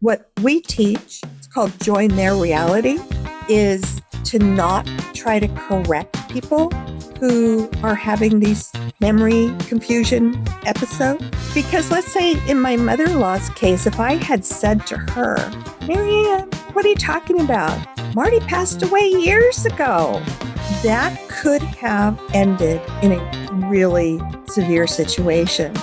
What we teach, it's called Join Their Reality, is to not try to correct people who are having these memory confusion episodes. Because let's say in my mother-in-law's case, if I had said to her, Marianne, what are you talking about? Marty passed away years ago. That could have ended in a really severe situation.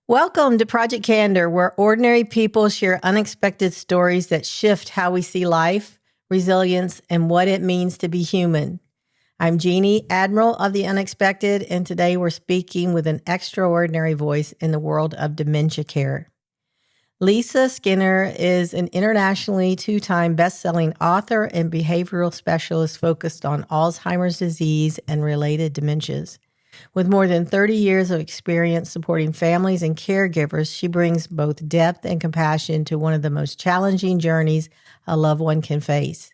Welcome to Project Candor, where ordinary people share unexpected stories that shift how we see life, resilience, and what it means to be human. I'm Jeannie, Admiral of the Unexpected, and today we're speaking with an extraordinary voice in the world of dementia care. Lisa Skinner is an internationally two-time best-selling author and behavioral specialist focused on Alzheimer's disease and related dementias. With more than 30 years of experience supporting families and caregivers, she brings both depth and compassion to one of the most challenging journeys a loved one can face.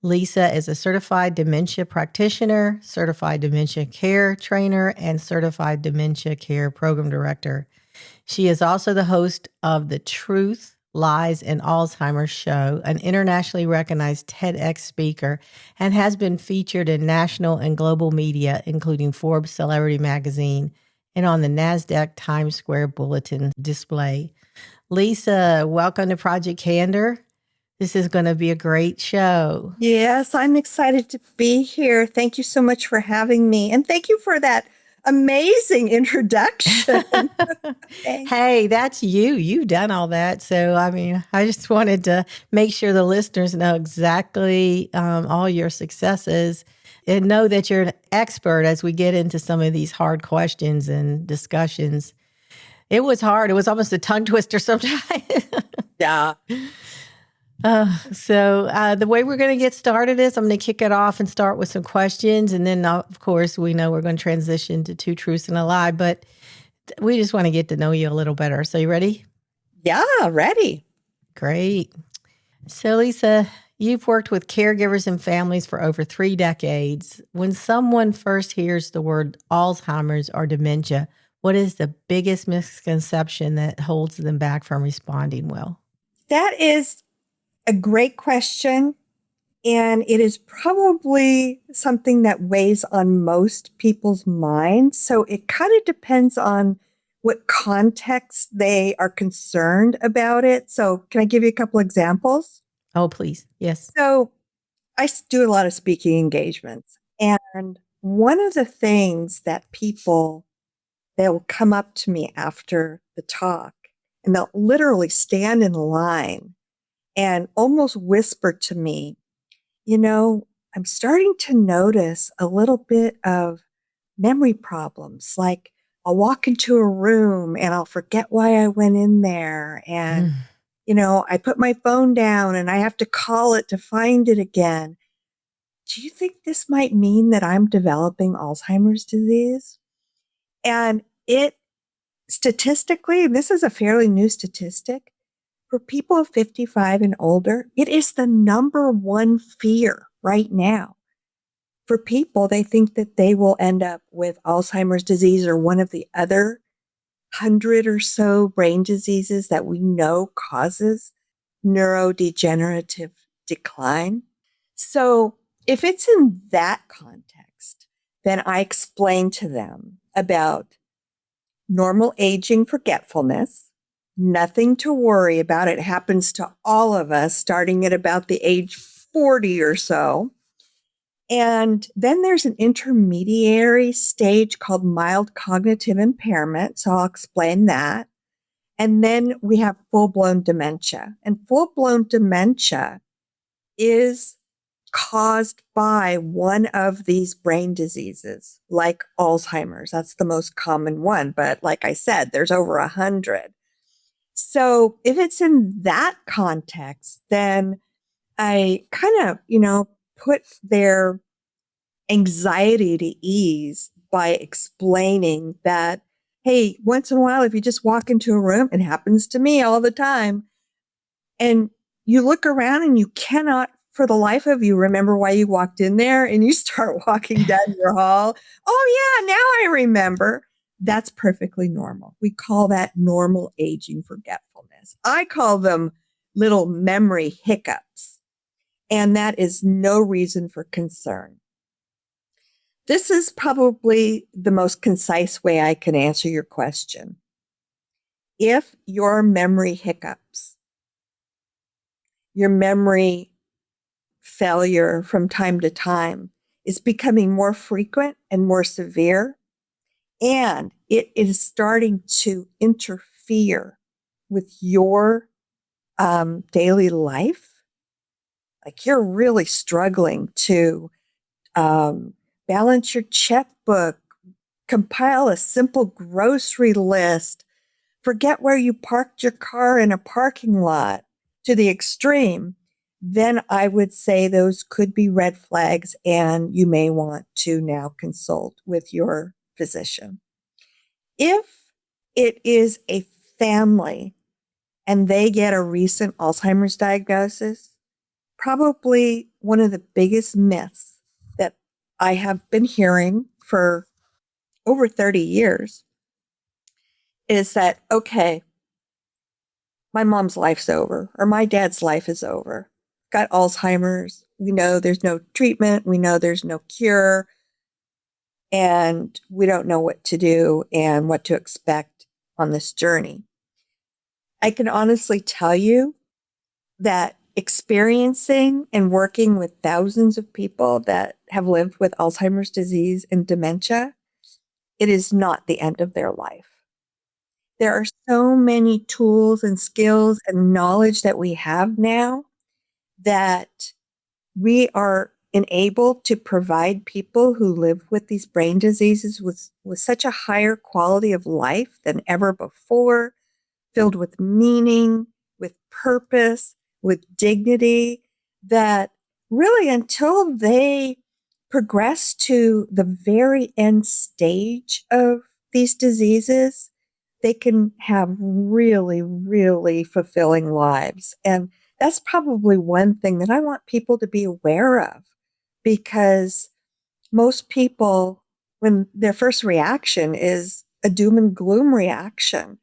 Lisa is a certified dementia practitioner, certified dementia care trainer, and certified dementia care program director. She is also the host of the Truth, Lies, and Alzheimer's Show, an internationally recognized TEDx speaker, and has been featured in national and global media, including Forbes Celebrity Magazine and on the NASDAQ Times Square Bulletin display. Lisa, welcome to Project Candor. This is going to be a great show. Yes, I'm excited to be here. Thank you so much for having me. And thank you for that amazing introduction. Hey, that's you. You've done all that. So, I just wanted to make sure the listeners know exactly all your successes and know that you're an expert as we get into some of these hard questions and discussions. It was hard. It was almost a tongue twister sometimes. Yeah. So the way we're going to get started is I'm going to kick it off and start with some questions. And then, of course, we know we're going to transition to Two Truths and a Lie, but we just want to get to know you a little better. So you ready? Yeah, ready. Great. So Lisa, you've worked with caregivers and families for over 3 decades. When someone first hears the word Alzheimer's or dementia, what is the biggest misconception that holds them back from responding well? That is a great question. And it is probably something that weighs on most people's minds. So it kind of depends on what context they are concerned about it. So can I give you a couple examples? Oh, please. Yes. So I do a lot of speaking engagements. And one of the things that they'll come up to me after the talk and they'll literally stand in line and almost whisper to me, I'm starting to notice a little bit of memory problems. Like I'll walk into a room and I'll forget why I went in there. And, I put my phone down and I have to call it to find it again. Do you think this might mean that I'm developing Alzheimer's disease? And statistically, this is a fairly new statistic, for people 55 and older, it is the number one fear right now. For people, they think that they will end up with Alzheimer's disease or one of the other 100 or so brain diseases that we know causes neurodegenerative decline. So if it's in that context, then I explain to them about normal aging forgetfulness. Nothing to worry about. It happens to all of us starting at about the age 40 or so. And then there's an intermediary stage called mild cognitive impairment. So I'll explain that. And then we have full-blown dementia. And full-blown dementia is caused by one of these brain diseases, like Alzheimer's. That's the most common one. But like I said, there's over 100. So if it's in that context, then I kind of, put their anxiety to ease by explaining that Hey, once in a while, if you just walk into a room, it happens to me all the time, and you look around and you cannot for the life of you remember why you walked in there, and you start walking down your hall. Oh yeah, now I remember. That's perfectly normal. We call that normal aging forgetfulness. I call them little memory hiccups, and that is no reason for concern. This is probably the most concise way I can answer your question. If your memory hiccups, your memory failure from time to time is becoming more frequent and more severe, and it is starting to interfere with your daily life, like you're really struggling to balance your checkbook, compile a simple grocery list, forget where you parked your car in a parking lot to the extreme, then I would say those could be red flags and you may want to now consult with your physician. If it is a family and they get a recent Alzheimer's diagnosis, probably one of the biggest myths that I have been hearing for over 30 years is that, okay, my mom's life's over or my dad's life is over. Got Alzheimer's. We know there's no treatment. We know there's no cure. And we don't know what to do and what to expect on this journey. I can honestly tell you that experiencing and working with thousands of people that have lived with Alzheimer's disease and dementia, it is not the end of their life. There are so many tools and skills and knowledge that we have now that we are enabled to provide people who live with these brain diseases with such a higher quality of life than ever before, filled with meaning, with purpose, with dignity, that really until they progress to the very end stage of these diseases, they can have really, really fulfilling lives. And that's probably one thing that I want people to be aware of, because most people, when their first reaction is a doom and gloom reaction,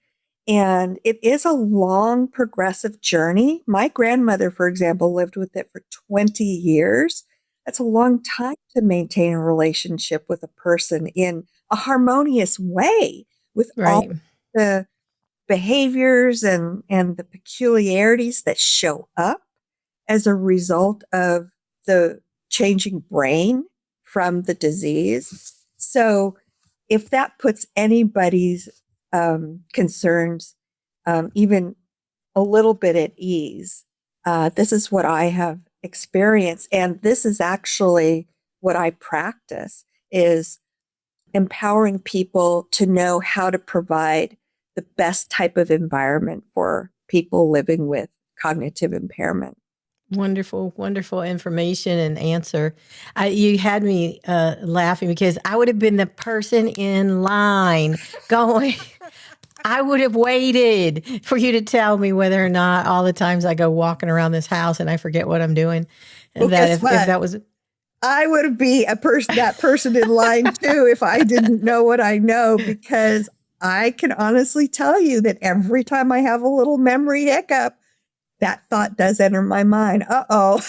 and it is a long, progressive journey. My grandmother, for example, lived with it for 20 years. That's a long time to maintain a relationship with a person in a harmonious way with all Right. the behaviors and the peculiarities that show up as a result of the changing brain from the disease. So if that puts anybody's concerns even a little bit at ease, this is what I have experienced. And this is actually what I practice, is empowering people to know how to provide the best type of environment for people living with cognitive impairment. Wonderful, wonderful information and answer. You had me laughing because I would have been the person in line going, I would have waited for you to tell me whether or not all the times I go walking around this house and I forget what I'm doing. Well, That guess if what? that was I would be that person in line too if I didn't know what I know, because I can honestly tell you that every time I have a little memory hiccup, that thought does enter my mind. Uh-oh.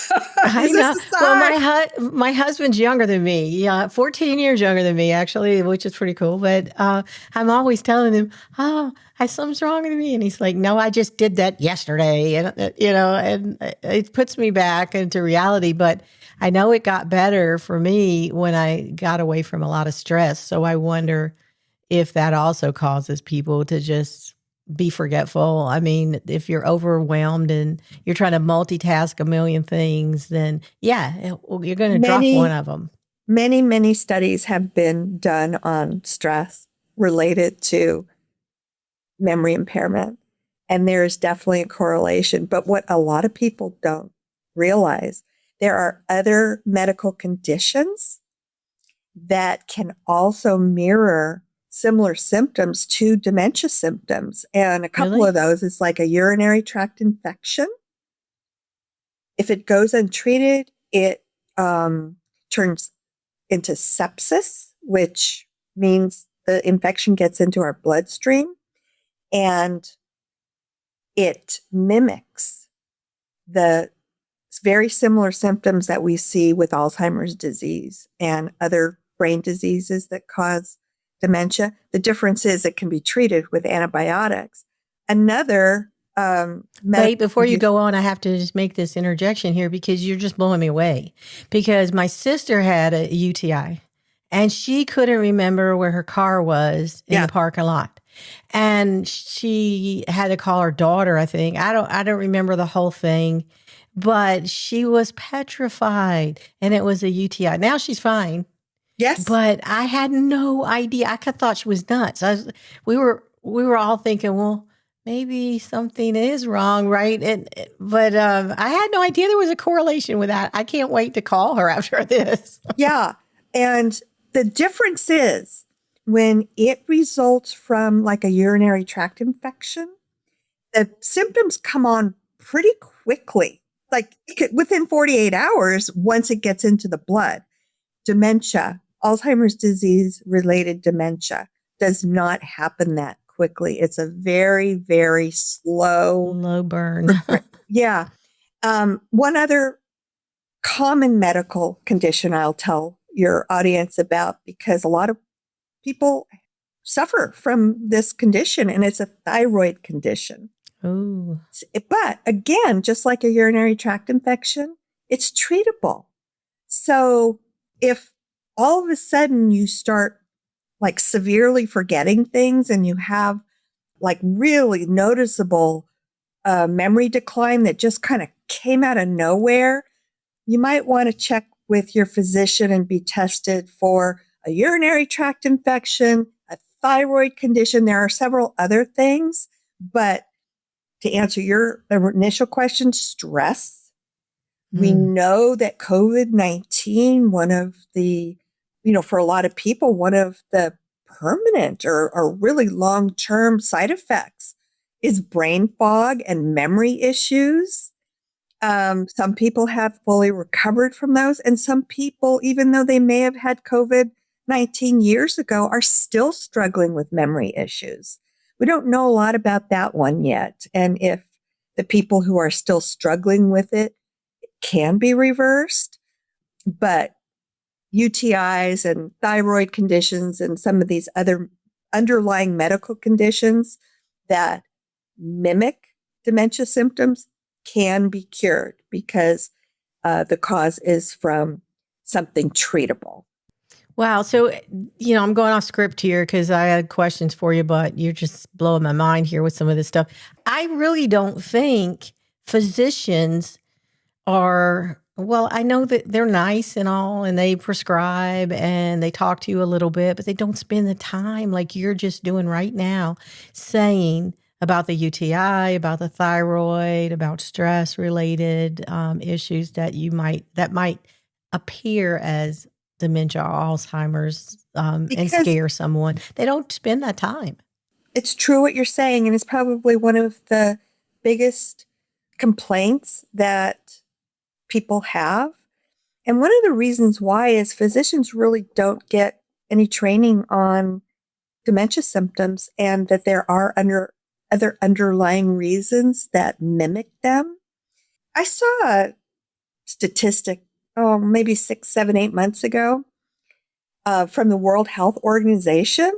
I Is this know. a Well, sign? my husband's younger than me. Yeah, 14 years younger than me, actually, which is pretty cool. But I'm always telling him, "Oh, something's wrong with me," and he's like, "No, I just did that yesterday," and and it puts me back into reality. But I know it got better for me when I got away from a lot of stress. So I wonder if that also causes people to just be forgetful. I mean, if you're overwhelmed and you're trying to multitask a million things, then yeah, you're going to drop one Many, of them. many studies have been done on stress related to memory impairment. And there is definitely a correlation. But what a lot of people don't realize, there are other medical conditions that can also mirror similar symptoms to dementia symptoms. And a couple of Really? those is like a urinary tract infection. If it goes untreated, it turns into sepsis, which means the infection gets into our bloodstream and it mimics the very similar symptoms that we see with Alzheimer's disease and other brain diseases that cause dementia. The difference is it can be treated with antibiotics. Another Wait, medical before you condition. go on, I have to just make this interjection here because you're just blowing me away. Because my sister had a UTI and she couldn't remember where her car was in Yeah. the parking lot. And she had to call her daughter, I think. I don't remember the whole thing, but she was petrified and it was a UTI. Now she's fine, Yes. but I had no idea. I thought she was nuts. We were all thinking, well, maybe something is wrong, right? But I had no idea there was a correlation with that. I can't wait to call her after this. Yeah. And the difference is when it results from like a urinary tract infection, the symptoms come on pretty quickly, like within 48 hours once it gets into the blood. Dementia, Alzheimer's disease related dementia does not happen that quickly. It's a very, very slow Low burn. progression. Yeah. One other common medical condition I'll tell your audience about, because a lot of people suffer from this condition, and it's a thyroid condition. Ooh. But again, just like a urinary tract infection, it's treatable. So if all of a sudden you start like severely forgetting things and you have like really noticeable memory decline that just kind of came out of nowhere, you might want to check with your physician and be tested for a urinary tract infection, a thyroid condition. There are several other things, but to answer your initial question, stress. We know that COVID-19, one of the, for a lot of people, one of the permanent or really long-term side effects is brain fog and memory issues. Some people have fully recovered from those, and some people, even though they may have had COVID-19 years ago, are still struggling with memory issues. We don't know a lot about that one yet. And if the people who are still struggling with it can be reversed, but UTIs and thyroid conditions and some of these other underlying medical conditions that mimic dementia symptoms can be cured because the cause is from something treatable. Wow. So, I'm going off script here because I had questions for you, but you're just blowing my mind here with some of this stuff. I really don't think physicians well, I know that they're nice and all, and they prescribe and they talk to you a little bit, but they don't spend the time like you're just doing right now, saying about the UTI, about the thyroid, about stress related issues that might appear as dementia or Alzheimer's and Because scare someone. They don't spend that time. it's true what you're saying, and it's probably one of the biggest complaints that people have. And one of the reasons why is physicians really don't get any training on dementia symptoms, and that there are other underlying reasons that mimic them. I saw a statistic, maybe 6, 7, 8 months ago from the World Health Organization,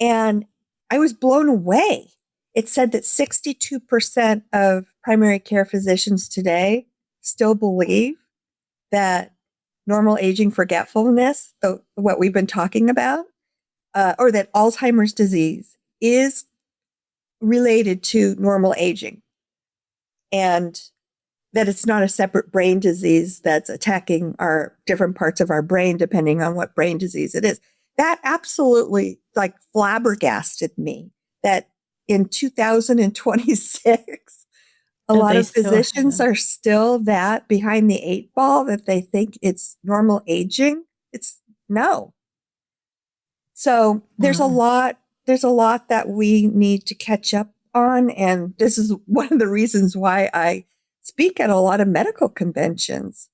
and I was blown away. It said that 62% of primary care physicians today still believe that normal aging forgetfulness, what we've been talking about, or that Alzheimer's disease is related to normal aging, and that it's not a separate brain disease that's attacking our different parts of our brain depending on what brain disease it is. That absolutely like flabbergasted me that in 2026, a That lot they of still physicians have. are still that behind the eight ball that they think it's normal aging. It's no. So Wow. there's a lot that we need to catch up on. And this is one of the reasons why I speak at a lot of medical conventions.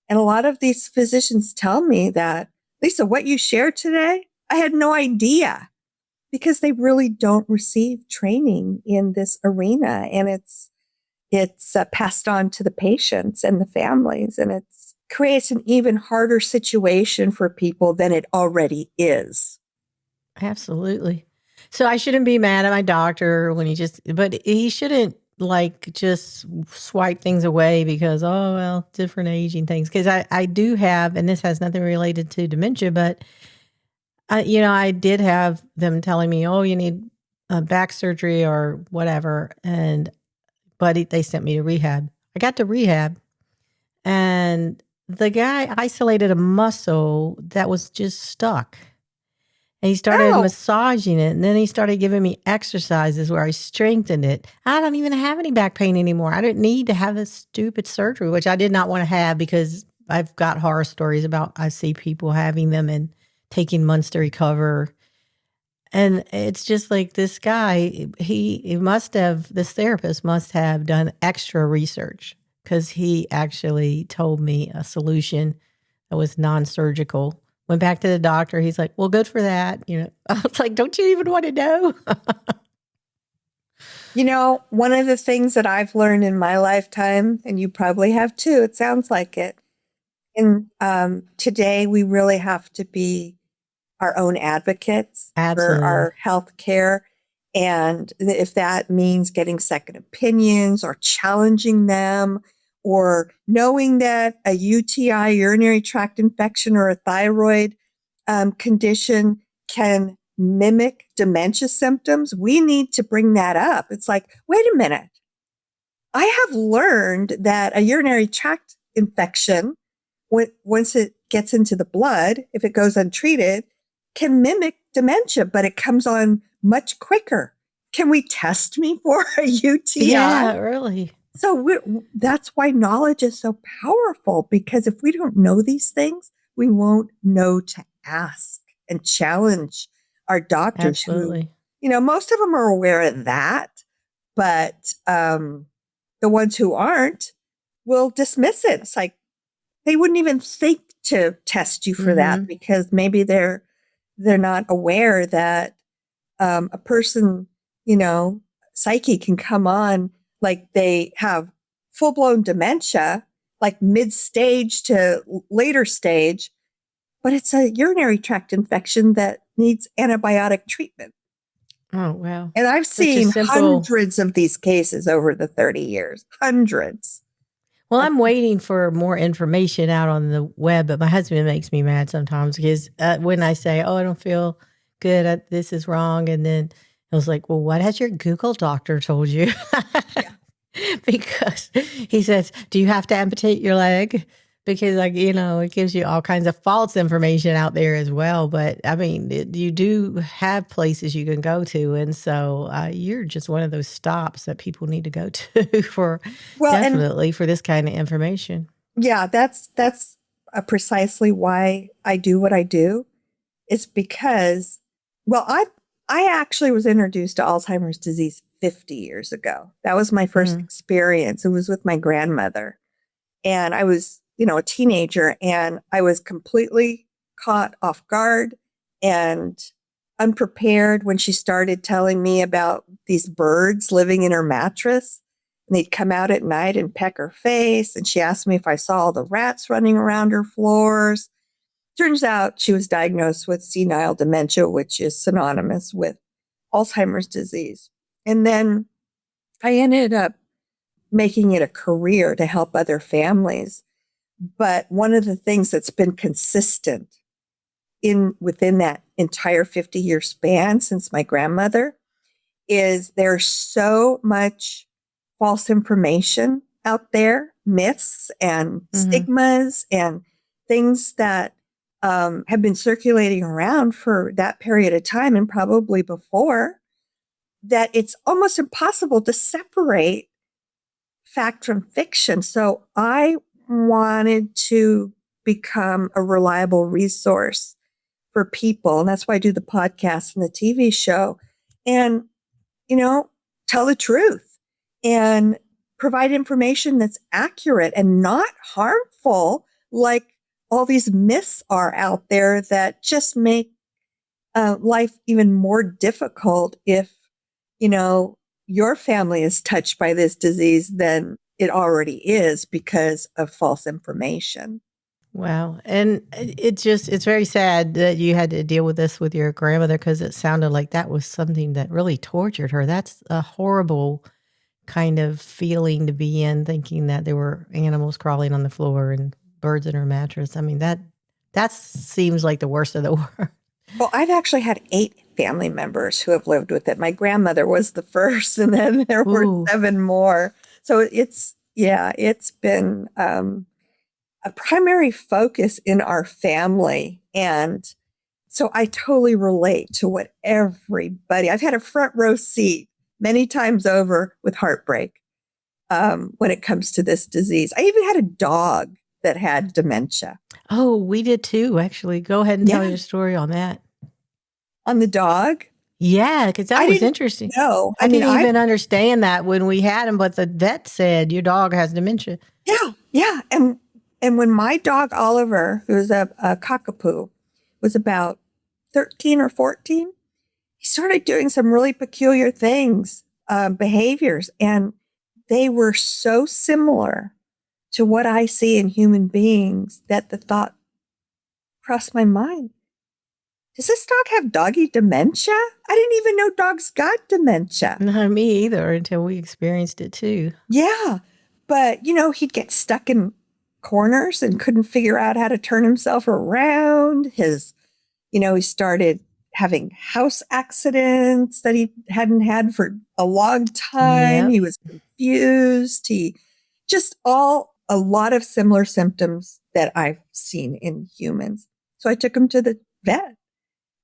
And a lot of these physicians tell me that, Lisa, what you shared today, I had no idea, because they really don't receive training in this arena. And it's passed on to the patients and the families, and it creates an even harder situation for people than it already is. Absolutely. So I shouldn't be mad at my doctor when but he shouldn't like just swipe things away because, oh, well, different aging things. Because I do have, and this has nothing related to dementia, but I did have them telling me, oh, you need back surgery or whatever. But they sent me to rehab. I got to rehab, and the guy isolated a muscle that was just stuck. And he started Oh, massaging it, and then he started giving me exercises where I strengthened it. I don't even have any back pain anymore. I didn't need to have this stupid surgery, which I did not want to have because I've got horror stories about I see people having them and taking months to recover. And it's just like this guy, this therapist must have done extra research because he actually told me a solution that was non-surgical. Went back to the doctor. He's like, well, good for that. I was like, don't you even want to know? one of the things that I've learned in my lifetime, and you probably have too, it sounds like it. And today we really have to be our own advocates for Absolutely. our health care. And if that means getting second opinions or challenging them, or knowing that a UTI, urinary tract infection, or a thyroid condition can mimic dementia symptoms, we need to bring that up. It's like, wait a minute. I have learned that a urinary tract infection, once it gets into the blood, if it goes untreated, can mimic dementia, but it comes on much quicker. Can we test me for a UTI? Yeah, really. So that's why knowledge is so powerful, because if we don't know these things, we won't know to ask and challenge our doctors who, Absolutely. most of them are aware of that, but the ones who aren't will dismiss it. It's like they wouldn't even think to test you for that, Mm-hmm. because maybe they're not aware that a person, psyche can come on like they have full blown dementia, like mid stage to later stage, but it's a urinary tract infection that needs antibiotic treatment. Oh, wow. And I've Such a seen simple. hundreds of these cases over the 30 years, hundreds. Well, I'm waiting for more information out on the web, but my husband makes me mad sometimes because when I say, oh, I don't feel good, this is wrong. And then I was like, well, what has your Google doctor told you? Yeah. Because he says, do you have to amputate your leg? Because, it gives you all kinds of false information out there as well. But I mean, you do have places you can go to. And so you're just one of those stops that people need to go to And definitely for this kind of information. yeah, that's precisely why I do what I do. It's because, well, I actually was introduced to Alzheimer's disease 50 years ago. That was my first Mm, experience. It was with my grandmother, and I was, a teenager, and I was completely caught off guard and unprepared when she started telling me about these birds living in her mattress. And they'd come out at night and peck her face. And she asked me if I saw all the rats running around her floors. Turns out she was diagnosed with senile dementia, which is synonymous with Alzheimer's disease. And then I ended up making it a career to help other families. But one of the things that's been consistent within that entire 50-year span since my grandmother is there's so much false information out there, myths and hmm stigmas and things that have been circulating around for that period of time and probably before, that it's almost impossible to separate fact from fiction. So I wanted to become a reliable resource for people. And that's why I do the podcast and the TV show. And, tell the truth and provide information that's accurate and not harmful, like all these myths are out there that just make life even more difficult if, your family is touched by this disease than it already is because of false information. Wow. And it's very sad that you had to deal with this with your grandmother, because it sounded like that was something that really tortured her. That's a horrible kind of feeling to be in, thinking that there were animals crawling on the floor and birds in her mattress. I mean, that seems like the worst of the worst. Well, I've actually had 8 family members who have lived with it. My grandmother was the first, and then there were Ooh. 7 more. So it's been a primary focus in our family. And so I totally relate to what I've had a front row seat many times over with heartbreak when it comes to this disease. I even had a dog that had dementia. Oh, we did too, actually. Go ahead and tell your story on that. On the dog? Yeah, because that was interesting. No, I didn't even understand that when we had him, but the vet said your dog has dementia. Yeah. And when my dog Oliver, who's a cockapoo, was about 13 or 14, he started doing some really peculiar things, behaviors, and they were so similar to what I see in human beings that the thought crossed my mind. Does this dog have doggy dementia? I didn't even know dogs got dementia. Not me either, until we experienced it too. Yeah. But, he'd get stuck in corners and couldn't figure out how to turn himself around. He started having house accidents that he hadn't had for a long time. Yep. He was confused. He just a lot of similar symptoms that I've seen in humans. So I took him to the vet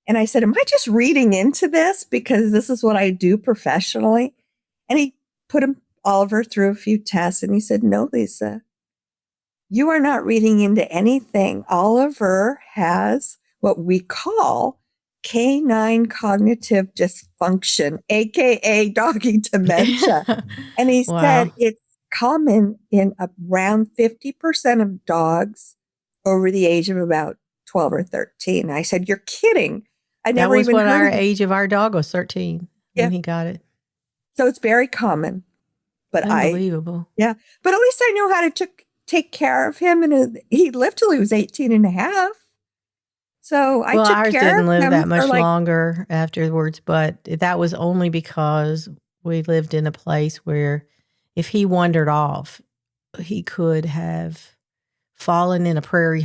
and I said, am I just reading into this because this is what I do professionally? And he put Oliver through a few tests and he said, no, Lisa, you are not reading into anything. Oliver has what we call canine cognitive dysfunction, AKA doggy dementia. And he said it's common in around 50% of dogs over the age of about 12 or 13. I said, you're kidding. That was what our age of our dog was, 13, when he got it. So it's very common. But unbelievable. But at least I know how to take care of him. And he lived till he was 18 and a half. So I took care of him. Ours didn't live that much longer afterwards, but that was only because we lived in a place where if he wandered off, he could have fallen in a prairie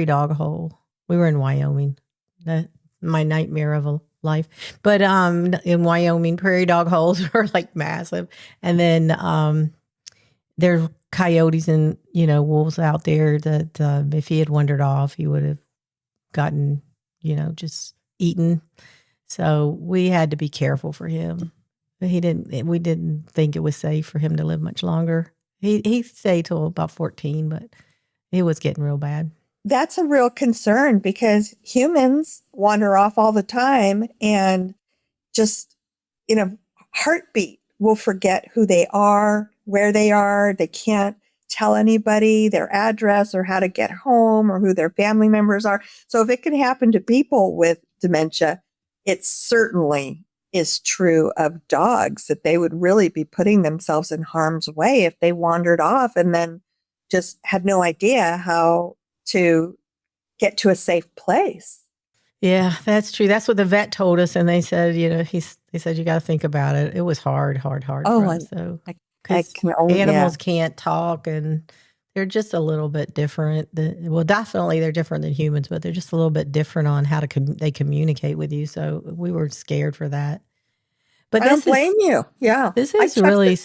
dog hole. We were in Wyoming. That my nightmare of a life. But in Wyoming, prairie dog holes are like massive. And then there's coyotes and, wolves out there that if he had wandered off, he would have gotten, just eaten. So we had to be careful for him. We didn't think it was safe for him to live much longer. He stayed till about 14, but it was getting real bad. That's a real concern because humans wander off all the time and just in a heartbeat will forget who they are, where they are. They can't tell anybody their address or how to get home or who their family members are. So if it can happen to people with dementia, it certainly is true of dogs, that they would really be putting themselves in harm's way if they wandered off and then just had no idea how to get to a safe place. Yeah, that's true. That's what the vet told us. And they said, they said, you got to think about it. It was hard for us. So animals can't talk and they're just a little bit different. Definitely they're different than humans, but they're just a little bit different on how they communicate with you. So we were scared for that. But I don't blame you. Yeah. This is really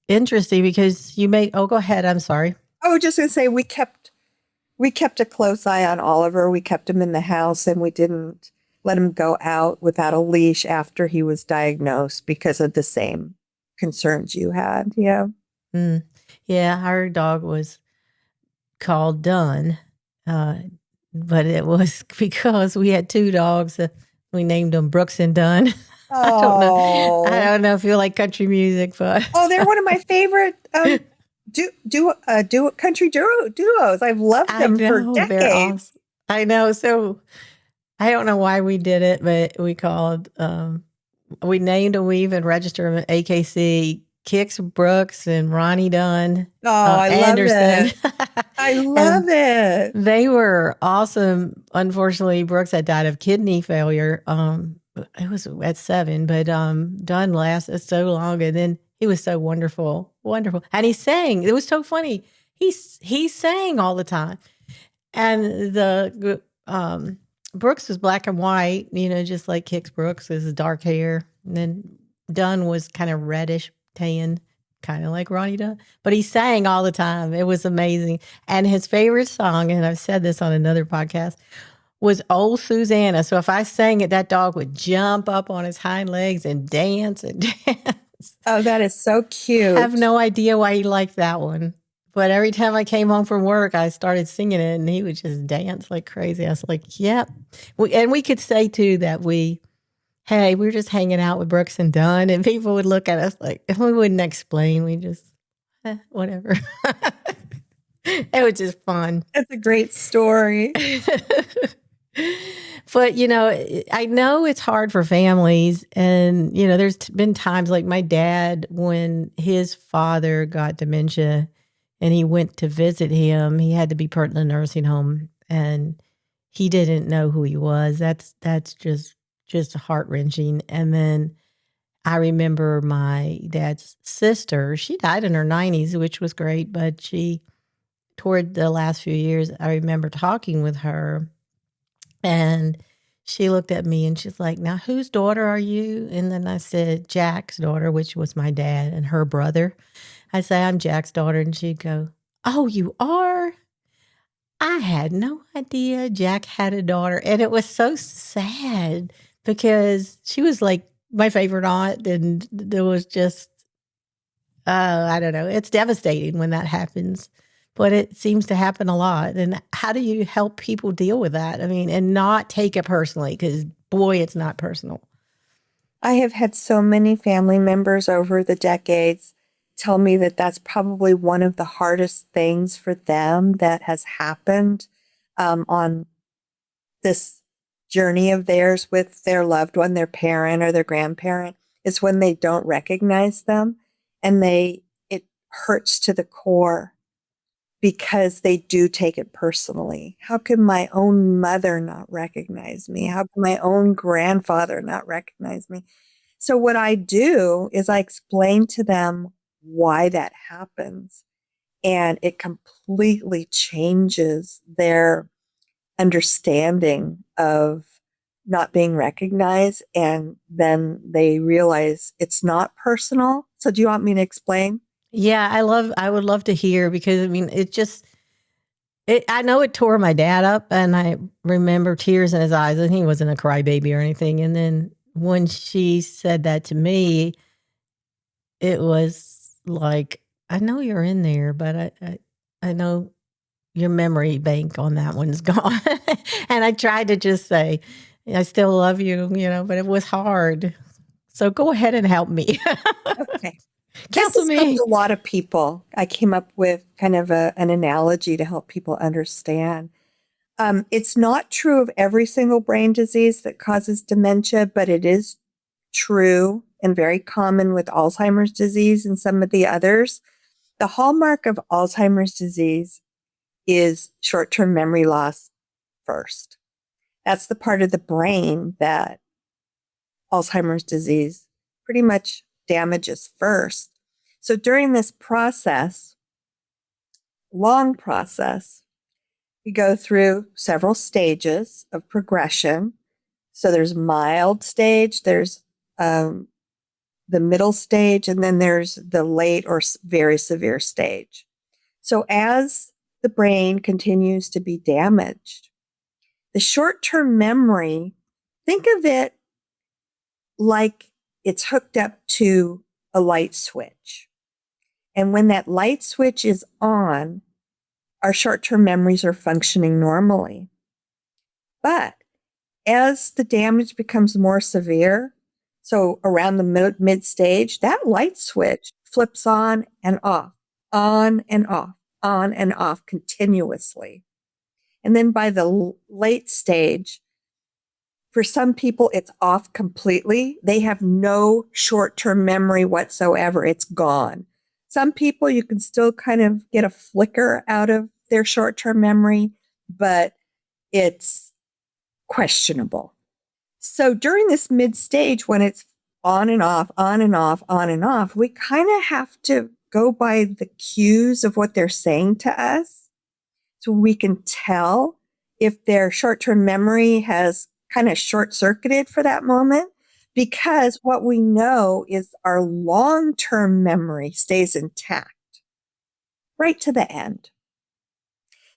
interesting because go ahead. I'm sorry. I was just going to say we kept a close eye on Oliver. We kept him in the house and we didn't let him go out without a leash after he was diagnosed because of the same concerns you had. Yeah. Yeah. Our dog was called Dunn. but it was because we had two dogs. We named them Brooks and Dunn. I don't know. I Oh, don't know if you like country music, but oh, they're one of my favorite country duos. I've loved I them for know they're decades. awesome. I know. So I don't know why we did it, but we named them, we even registered them at AKC, Kix Brooks and Ronnie Dunn, Oh, I love Anderson. it. I love And it. they were awesome. Unfortunately, Brooks had died of kidney failure. It was at 7, but Dunn lasted so long, and then he was so wonderful, wonderful. And he sang. It was so funny. He sang all the time. And the Brooks was black and white, just like Kix Brooks is dark hair. And then Dunn was kind of reddish tan, kind of like Ronnie Dunn. But he sang all the time. It was amazing. And his favorite song, and I've said this on another podcast, was Old Susanna. So if I sang it, that dog would jump up on his hind legs and dance and dance. Oh, that is so I have cute. no idea why he liked that one. But every time I came home from work, I started singing it and he would just dance like crazy. I was like, yep. And we could say too that hey, we're just hanging out with Brooks and Dunn. And people would look at us like, we wouldn't explain. We just, whatever. It was just fun. That's a great story. But, I know it's hard for families. And, there's been times like my dad, when his father got dementia and he went to visit him, he had to be put in a nursing home and he didn't know who he was. That's just heart-wrenching. And then I remember my dad's sister, she died in her 90s, which was great. But toward the last few years, I remember talking with her. And she looked at me and she's like, now, whose daughter are you? And then I said, Jack's daughter, which was my dad and her brother. I say, I'm Jack's daughter. And she'd go, oh, you are? I had no idea Jack had a daughter. And it was so sad because she was like my favorite aunt. And there was just, I don't know. It's devastating when that happens. But it seems to happen a lot. And how do you help people deal with that? I mean, and not take it personally, because boy, it's not personal. I have had so many family members over the decades tell me that that's probably one of the hardest things for them that has happened on this journey of theirs with their loved one, their parent or their grandparent, is when they don't recognize them and it hurts to the core because they do take it personally. How could my own mother not recognize me? How could my own grandfather not recognize me? So what I do is I explain to them why that happens, and it completely changes their understanding of not being recognized, and then they realize it's not personal. So do you want me to explain? Yeah, I would love to hear, because I mean, I know it tore my dad up, and I remember tears in his eyes, and he wasn't a crybaby or anything. And then when she said that to me, it was like, I know you're in there, but I know your memory bank on that one's gone. And I tried to just say, I still love you, but it was hard. So go ahead and help me. Okay. This Counsel has helped me. a lot of people. I came up with kind of an analogy to help people understand. It's not true of every single brain disease that causes dementia, but it is true and very common with Alzheimer's disease and some of the others. The hallmark of Alzheimer's disease is short-term memory loss first. That's the part of the brain that Alzheimer's disease pretty much damages first. So during this process, long process, we go through several stages of progression. So there's mild stage, there's the middle stage, and then there's the late or very severe stage. So as the brain continues to be damaged, the short-term memory, think of it like it's hooked up to a light switch. And when that light switch is on, our short-term memories are functioning normally. But as the damage becomes more severe, so around the mid stage, that light switch flips on and off, on and off, on and off continuously. And then by the late stage, for some people, it's off completely. They have no short-term memory whatsoever. It's gone. Some people, you can still kind of get a flicker out of their short-term memory, but it's questionable. So during this mid stage, when it's on and off, on and off, on and off, we kind of have to go by the cues of what they're saying to us so we can tell if their short-term memory has kind of short-circuited for that moment, because what we know is our long-term memory stays intact right to the end.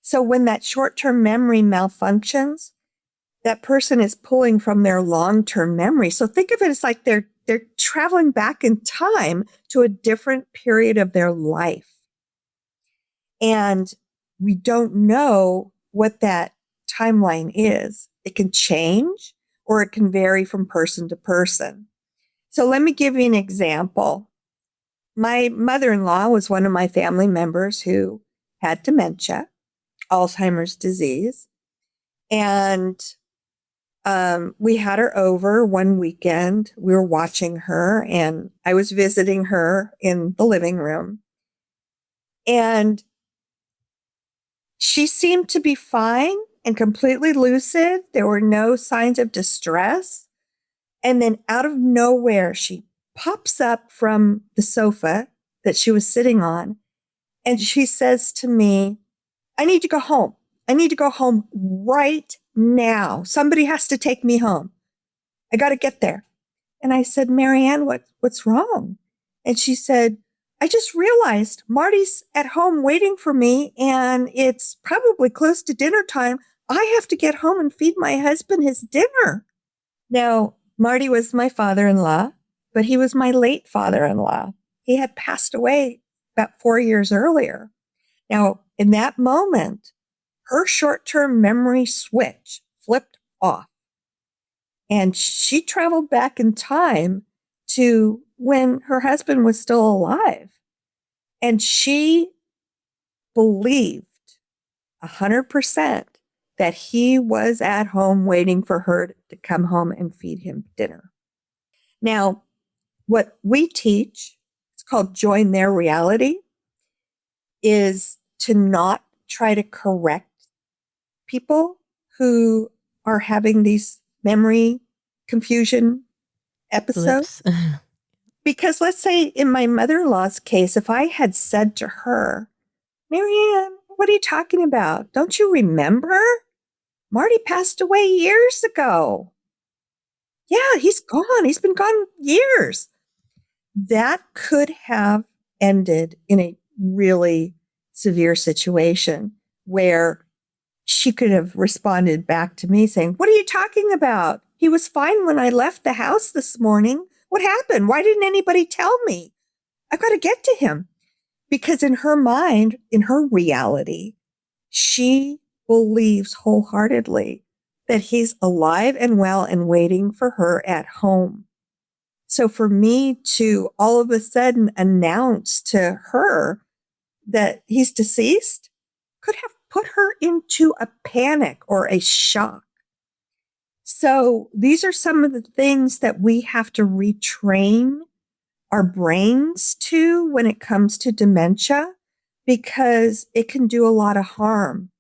So when that short-term memory malfunctions, that person is pulling from their long-term memory. So think of it as like they're traveling back in time to a different period of their life. And we don't know what that timeline is. It can change or it can vary from person to person. So let me give you an example. My mother-in-law was one of my family members who had dementia, Alzheimer's disease. And we had her over one weekend. We were watching her, and I was visiting her in the living room. And she seemed to be fine and completely lucid. There were no signs of distress. And then out of nowhere, she pops up from the sofa that she was sitting on, and she says to me, "I need to go home. I need to go home right now. Somebody has to take me home. I got to get there." And I said, "Marianne, what's wrong?" And she said, "I just realized Marty's at home waiting for me, and it's probably close to dinner time. I have to get home and feed my husband his dinner." Now, Marty was my father-in-law, but he was my late father-in-law. He had passed away about 4 years earlier. Now, in that moment, her short-term memory switch flipped off. And she traveled back in time to when her husband was still alive. And she believed 100% that he was at home waiting for her to come home and feed him dinner. Now, what we teach, it's called join their reality, is to not try to correct people who are having these memory confusion episodes. Blips. Because let's say in my mother-in-law's case, if I had said to her, "Marianne, what are you talking about? Don't you remember? Marty passed away years ago." "Yeah, he's gone. He's been gone years." That could have ended in a really severe situation where she could have responded back to me saying, "What are you talking about? He was fine when I left the house this morning. What happened? Why didn't anybody tell me? I've got to get to him." Because in her mind, in her reality, she believes wholeheartedly that he's alive and well and waiting for her at home. So for me to all of a sudden announce to her that he's deceased could have put her into a panic or a shock. So these are some of the things that we have to retrain our brains to when it comes to dementia, because it can do a lot of harm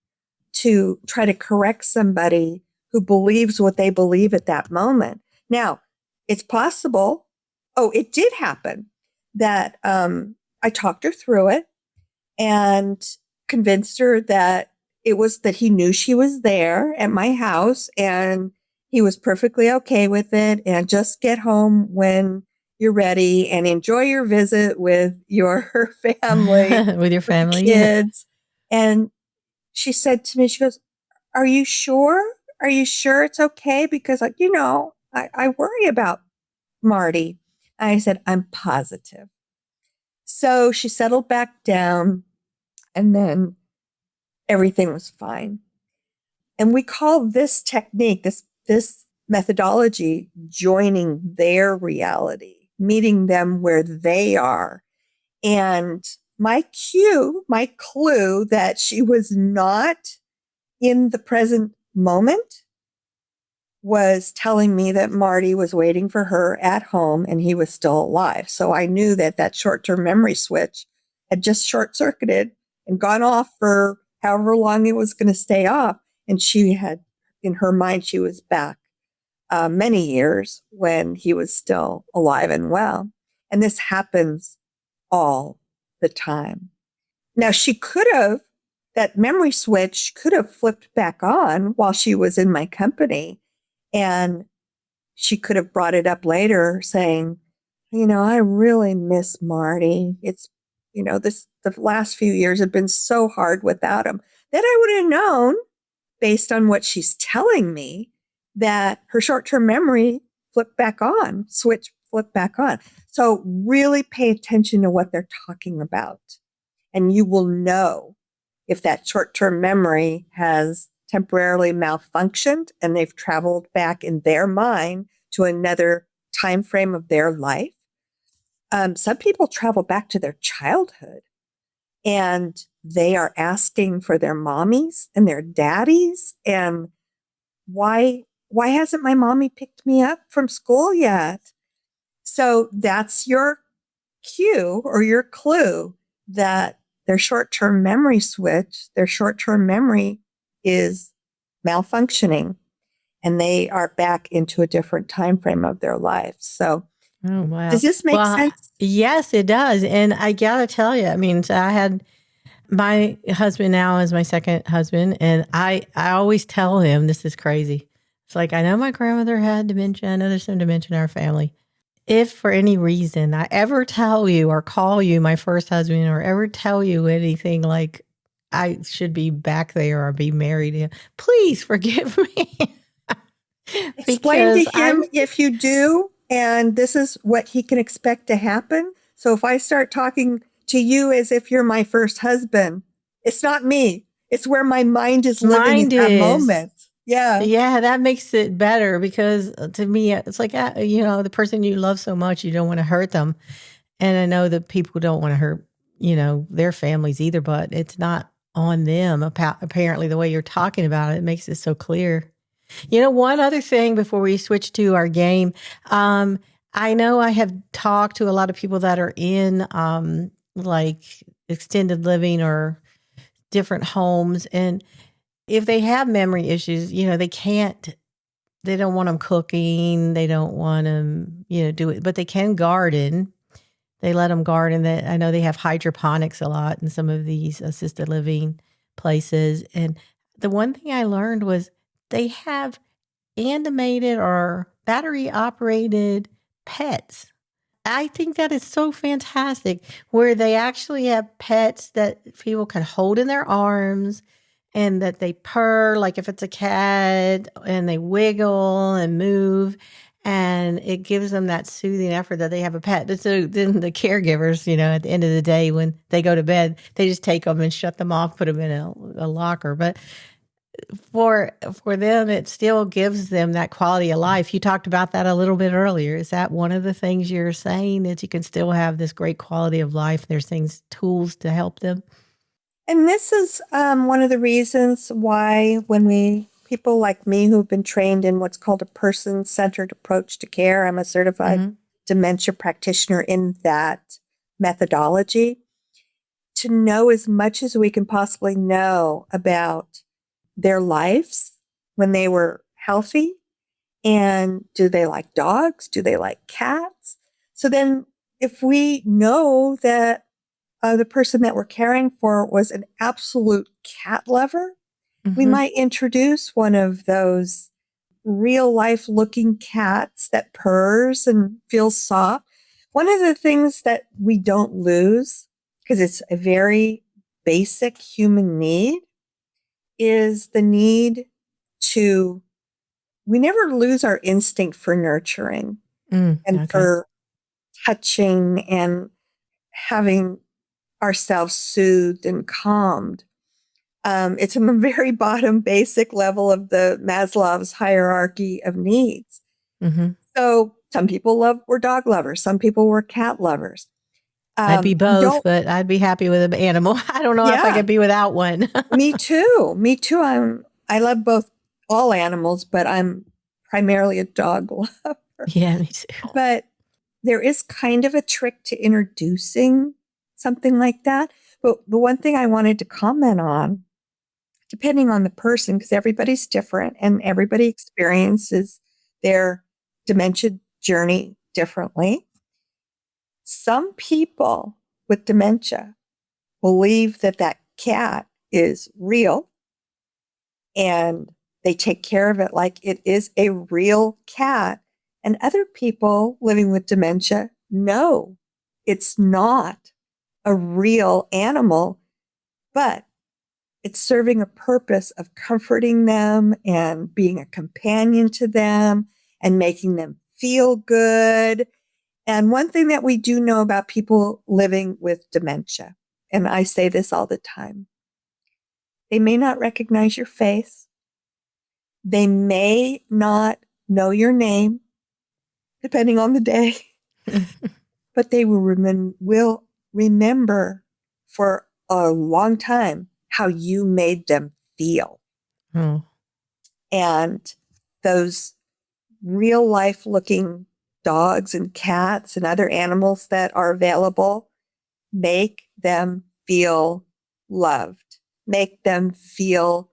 to try to correct somebody who believes what they believe at that moment. Now, it's possible, it did happen, that I talked her through it and convinced her that it was that he knew she was there at my house and he was perfectly okay with it, and just get home when you're ready and enjoy your visit with your family, With your with the family. kids. And she said to me, she goes, "Are you sure? Are you sure it's okay? Because I worry about Marty." And I said, "I'm positive." So she settled back down, and then everything was fine. And we call this technique, this methodology, joining their reality, meeting them where they are. And my clue that she was not in the present moment was telling me that Marty was waiting for her at home and he was still alive. So I knew that that short-term memory switch had just short-circuited and gone off for however long it was going to stay off. And she had, in her mind, she was back many years when he was still alive and well. And this happens all the time. Now, that memory switch could have flipped back on while she was in my company. And she could have brought it up later saying, I really miss Marty. It's, the last few years have been so hard without him. Then I would have known, based on what she's telling me, that her short-term memory switch flipped back on. So really pay attention to what they're talking about. And you will know if that short-term memory has temporarily malfunctioned and they've traveled back in their mind to another time frame of their life. Some people travel back to their childhood and they are asking for their mommies and their daddies. And why hasn't my mommy picked me up from school yet? So that's your cue or your clue that their short-term memory is malfunctioning and they are back into a different time frame of their life. So Oh, wow. does this make sense? Yes, it does. And I got to tell you, I mean, so I had my husband now is my second husband. And I always tell him, this is crazy. It's like, I know my grandmother had dementia. I know there's some dementia in our family. If for any reason I ever tell you or call you my first husband or ever tell you anything like I should be back there or be married to him, please forgive me. Explain to him if you do, and this is what he can expect to happen. So if I start talking to you as if you're my first husband, it's not me. It's where my mind is living in that moment. Yeah. Yeah, that makes it better because to me, it's like, the person you love so much, you don't want to hurt them. And I know that people don't want to hurt, their families either, but it's not on them. Apparently, the way you're talking about it makes it so clear. One other thing before we switch to our game, I know I have talked to a lot of people that are in like extended living or different homes. And if they have memory issues, they don't want them cooking. They don't want them, do it, but they can garden. They let them garden. I know they have hydroponics a lot in some of these assisted living places. And the one thing I learned was they have animated or battery operated pets. I think that is so fantastic where they actually have pets that people can hold in their arms and that they purr, like if it's a cat, and they wiggle and move. And it gives them that soothing effort that they have a pet. But so then the caregivers, at the end of the day, when they go to bed, they just take them and shut them off, put them in a locker. But for them, it still gives them that quality of life. You talked about that a little bit earlier. Is that one of the things you're saying, that you can still have this great quality of life? There's tools to help them? And this is one of the reasons why people like me who've been trained in what's called a person-centered approach to care, I'm a certified dementia practitioner in that methodology, to know as much as we can possibly know about their lives when they were healthy. And do they like dogs? Do they like cats? So then if we know that the person that we're caring for was an absolute cat lover, we might introduce one of those real life looking cats that purrs and feels soft. One of the things that we don't lose, because it's a very basic human need, is the need we never lose our instinct for nurturing and for touching and having ourselves soothed and calmed. It's on the very bottom basic level of the Maslow's hierarchy of needs. Mm-hmm. So some people were dog lovers. Some people were cat lovers. I'd be You both, don't, but I'd be happy with an animal. I don't know if I yeah, could be without one. me too. Me too. I love all animals, but I'm primarily a dog lover. Yeah, me too. But there is kind of a trick to introducing something like that. But the one thing I wanted to comment on, depending on the person, because everybody's different and everybody experiences their dementia journey differently. Some people with dementia believe that cat is real and they take care of it like it is a real cat. And other people living with dementia know it's not a real animal, but it's serving a purpose of comforting them and being a companion to them and making them feel good. And one thing that we do know about people living with dementia, and I say this all the time, they may not recognize your face. They may not know your name, depending on the day, but they will remember for a long time how you made them feel. Oh. And those real life looking dogs and cats and other animals that are available make them feel loved, make them feel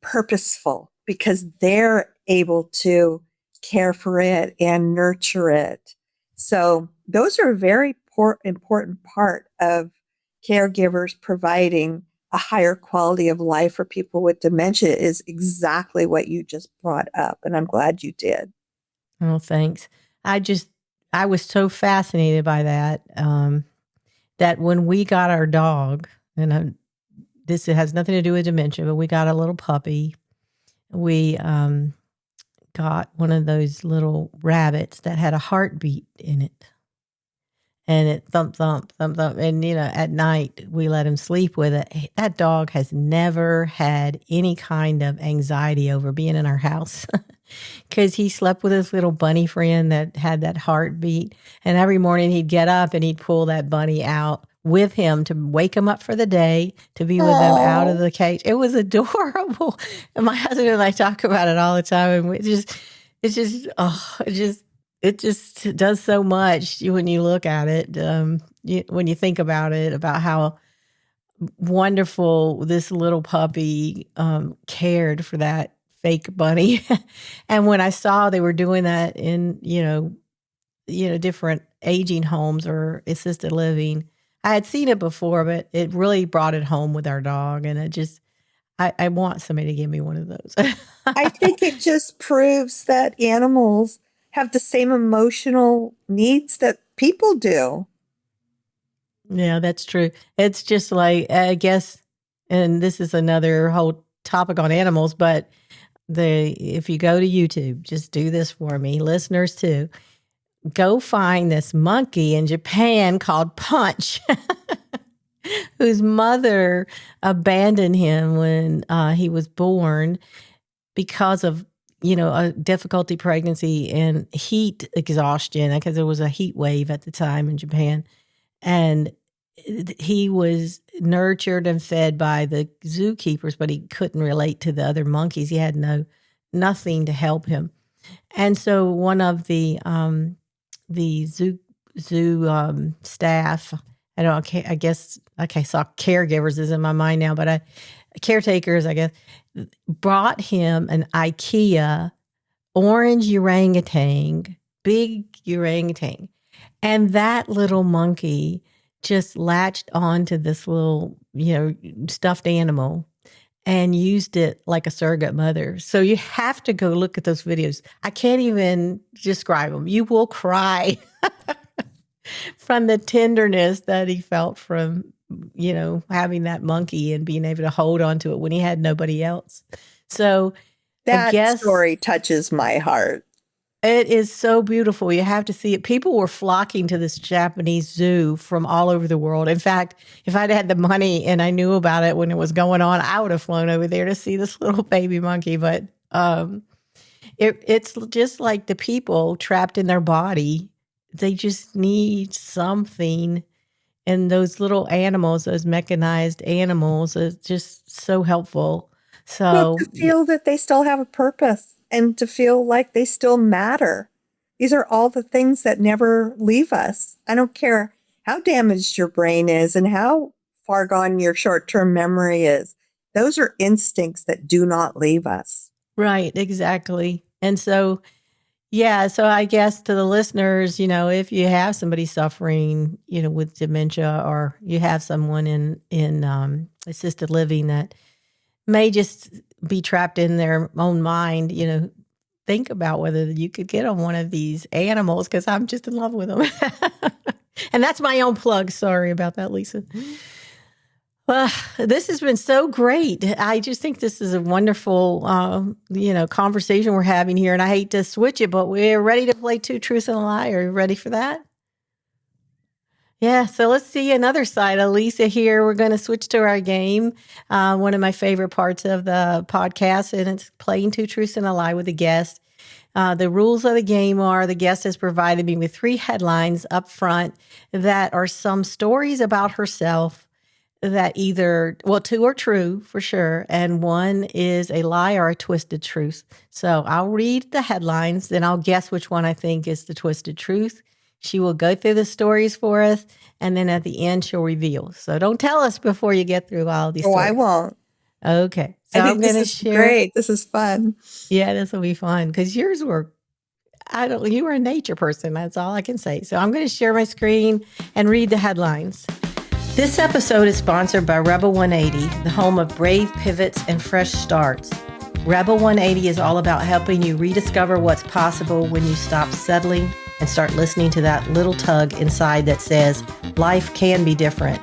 purposeful because they're able to care for it and nurture it. So those are a very important part of caregivers providing a higher quality of life for people with dementia is exactly what you just brought up. And I'm glad you did. Oh, thanks. I was so fascinated by that, that when we got our dog, and this has nothing to do with dementia, but we got a little puppy. We got one of those little rabbits that had a heartbeat in it. And it thump, thump, thump, thump. And, at night we let him sleep with it. That dog has never had any kind of anxiety over being in our house because he slept with his little bunny friend that had that heartbeat. And every morning he'd get up and he'd pull that bunny out with him to wake him up for the day, to be with him out of the cage. It was adorable. And my husband and I talk about it all the time. And it just does so much when you look at it, when you think about it, about how wonderful this little puppy cared for that fake bunny. And when I saw they were doing that in, different aging homes or assisted living, I had seen it before, but it really brought it home with our dog. And I want somebody to give me one of those. I think it just proves that animals have the same emotional needs that people do. Yeah, that's true. It's just like, I guess, and this is another whole topic on animals, but if you go to YouTube, just do this for me, listeners too, go find this monkey in Japan called Punch, whose mother abandoned him when he was born because of a difficulty pregnancy and heat exhaustion, because there was a heat wave at the time in Japan. And he was nurtured and fed by the zookeepers, but he couldn't relate to the other monkeys. He had nothing to help him. And so one of the zoo staff, I guess, okay, so caregivers is in my mind now, but caretakers, I guess, brought him an IKEA orange orangutan, big orangutan. And that little monkey just latched onto this little, stuffed animal and used it like a surrogate mother. So you have to go look at those videos. I can't even describe them. You will cry from the tenderness that he felt from, having that monkey and being able to hold on to it when he had nobody else. So That I guess story touches my heart. It is so beautiful. You have to see it. People were flocking to this Japanese zoo from all over the world. In fact, if I'd had the money and I knew about it when it was going on, I would have flown over there to see this little baby monkey. But it's just like the people trapped in their body. They just need something. And those little animals, those mechanized animals, is just so helpful. Well, So, to feel that they still have a purpose and to feel like they still matter. These are all the things that never leave us. I don't care how damaged your brain is and how far gone your short-term memory is. Those are instincts that do not leave us. right, exactly. And so, yeah, so I guess to the listeners, if you have somebody suffering, with dementia, or you have someone in assisted living that may just be trapped in their own mind, think about whether you could get on one of these animals, because I'm just in love with them. And that's my own plug. Sorry about that, Lisa. Well, this has been so great. I just think this is a wonderful, conversation we're having here. And I hate to switch it, but we're ready to play Two Truths and a Lie. Are you ready for that? Yeah, so let's see another side of Lisa here. We're going to switch to our game, one of my favorite parts of the podcast, and it's playing Two Truths and a Lie with a guest. The rules of the game are the guest has provided me with 3 headlines up front that are some stories about herself that either, 2 are true for sure, and 1 is a lie or a twisted truth. So I'll read the headlines, then I'll guess which one I think is the twisted truth. She will go through the stories for us, and then at the end, she'll reveal. So don't tell us before you get through all these stories. I won't. Okay. So I think I'm going to this is share. great. This is fun. Yeah, this will be fun because yours were, you were a nature person. That's all I can say. So I'm going to share my screen and read the headlines. This episode is sponsored by Rebel 180, the home of brave pivots and fresh starts. Rebel 180 is all about helping you rediscover what's possible when you stop settling and start listening to that little tug inside that says, life can be different.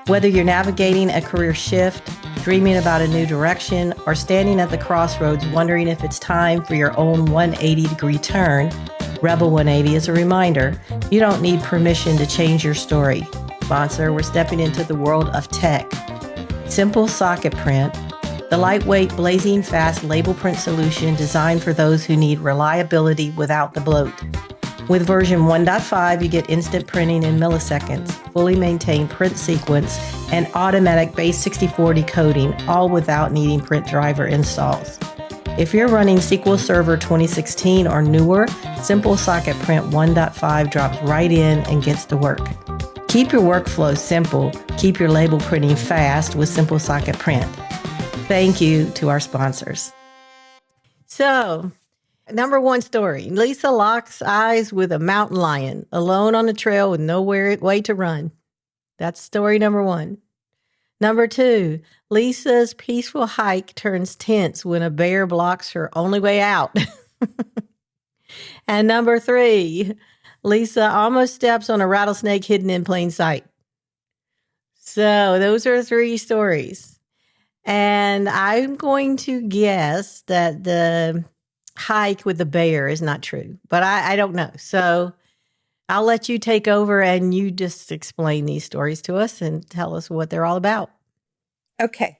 Whether you're navigating a career shift, dreaming about a new direction, or standing at the crossroads wondering if it's time for your own 180-degree turn, Rebel 180 is a reminder you don't need permission to change your story. Sponsor, we're stepping into the world of tech. Simple Socket Print, the lightweight, blazing fast label print solution designed for those who need reliability without the bloat. With version 1.5, you get instant printing in milliseconds, fully maintained print sequence, and automatic base 64 decoding, all without needing print driver installs. If you're running SQL Server 2016 or newer, Simple Socket Print 1.5 drops right in and gets to work. Keep your workflow simple. Keep your label printing fast with Simple Socket Print. Thank you to our sponsors. So, number 1 story. Lisa locks eyes with a mountain lion, alone on the trail with nowhere way to run. That's story number 1. Number 2, Lisa's peaceful hike turns tense when a bear blocks her only way out. And number 3, Lisa almost steps on a rattlesnake hidden in plain sight. So those are 3 stories. And I'm going to guess that the hike with the bear is not true, but I don't know. So I'll let you take over and you just explain these stories to us and tell us what they're all about. Okay.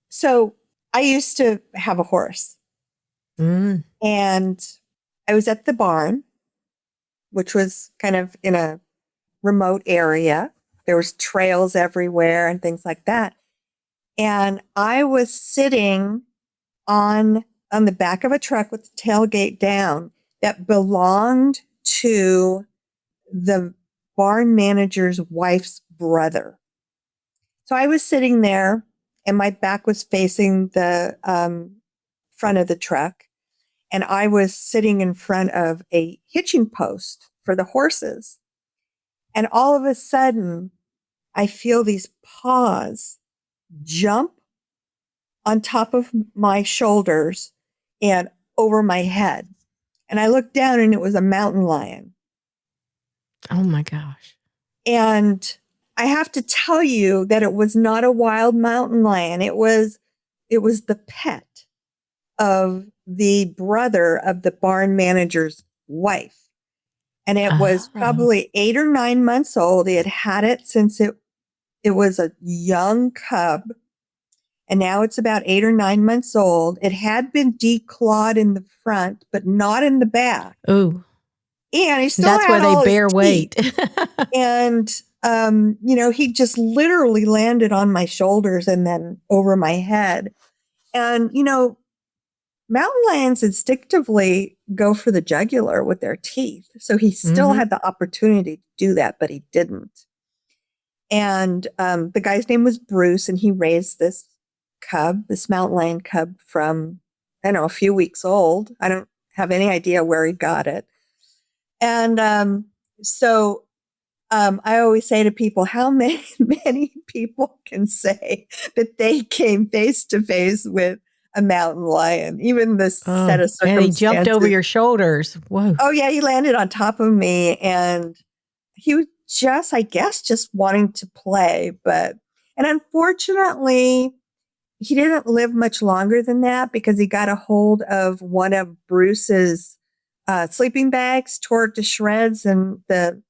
So I used to have a horse and I was at the barn, which was kind of in a remote area. There was trails everywhere and things like that. And I was sitting on the back of a truck with the tailgate down that belonged to the barn manager's wife's brother. So I was sitting there and my back was facing the front of the truck. And I was sitting in front of a hitching post for the horses. And all of a sudden, I feel these paws jump on top of my shoulders and over my head. And I looked down and it was a mountain lion. Oh my gosh. And I have to tell you that it was not a wild mountain lion. It was the pet of the brother of the barn manager's wife. And it was Oh. probably 8 or 9 months old. He had had it since it was a young cub. And now it's about 8 or 9 months old. It had been declawed in the front, but not in the back. Ooh. And he still That's where had they all his bear teeth. weight. And, he just literally landed on my shoulders and then over my head. And, mountain lions instinctively go for the jugular with their teeth. So he still Mhm. had the opportunity to do that, but he didn't. And the guy's name was Bruce, and he raised this mountain lion cub from, I don't know, a few weeks old. I don't have any idea where he got it. And I always say to people, how many people can say that they came face to face with a mountain lion, even the set Oh, of and he jumped over circumstances? your shoulders. Whoa. Oh yeah, he landed on top of me, and he was I guess, just wanting to play. And unfortunately, he didn't live much longer than that because he got a hold of one of Bruce's sleeping bags, tore it to shreds, and the